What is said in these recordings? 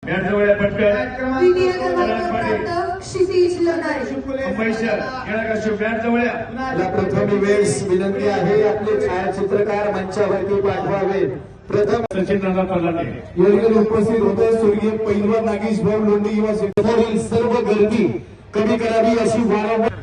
मॅटजवळ पटकन द्वितीय क्रमांक प्राप्त क्षितिज लढाई मुंबई शहर खेळाडू मॅटजवळ मला प्रथम वेळेस विनंती आहे आपले छायाचित्रकार मंचावरती पाठवावे। प्रथम सचिन दादा पलाटे योग्य उपस्थित होते स्वर्गीय पैलवान नागेश भाऊ लोंढे युवा सेंटरवरील सर्व गर्दी कमी करावी अशी वारंवार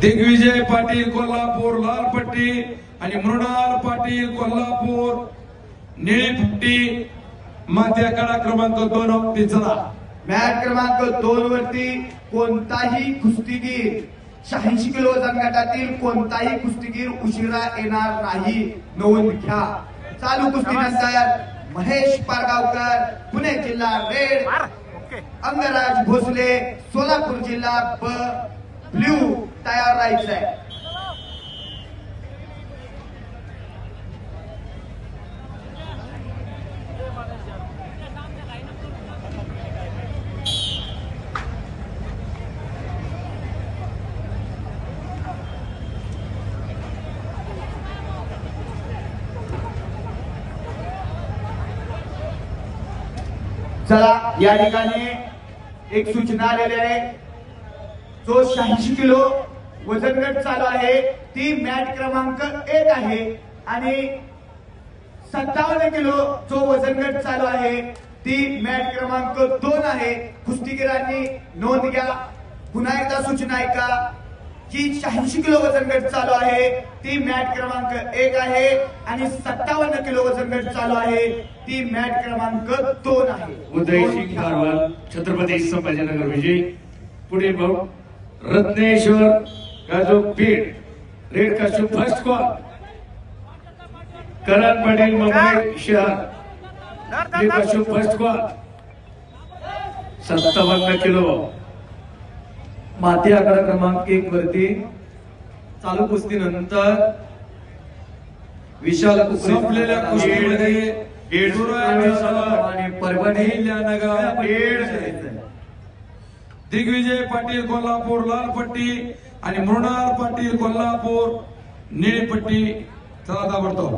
दिग्विजय पाटील कोल्हापूर लाल पट्टी आणि मृणाल पाटील कोल्हापूर निळी पट्टी माथ्या कडा क्रमांक 2 वरती चला। मॅच क्रमांक 2 वरती कोणताही कुस्तीगीर 86 किलो वजन गटातील कोणताही कुस्तीगीर उशिरा येणार नाही, नोंद घ्या। चालू कुस्तीनंतर महेश पारगावकर पुणे जिल्हा रेड, अंगराज भोसले सोलापूर जिल्हा ब्ल्यू तयार राहायचं आहे। चला या ठिकाणी एक सूचना आलेली आहे। जो 86 किलो वजन गट चालू आहे ती मॅट क्रमांक 1 आहे आणि 57 किलो जो वजन गट चालू आहे ती मॅट क्रमांक 2 आहे। कुस्तीगीरांनी नोंद घ्या। पुन्हा एकदा सूचना ऐका की 86 किलो वजन गट चालू आहे ती मॅट क्रमांक 1 आहे आणि 57 किलो वजन गट चालू आहे ती मॅट क्रमांक 2 आहे। उदय सिंग कारवाल छत्रपती संभाजीनगर विजय। पुढे भाऊ रत्नेश्वर काजू पीठ रेड काशू फर्स्ट कॉल करण पाटील मुंबई शहर red cashew first call 57 kilo माती आकडा क्रमांक 1 वरती चालू कुस्ती नंतर विशाल संपलेल्या कुस्तीमध्ये परभणी दिग्विजय पाटील कोल्हापूर लाल पट्टी आणि मृणाल पाटील कोल्हापूर निळी पट्टी चला ताबडतोब।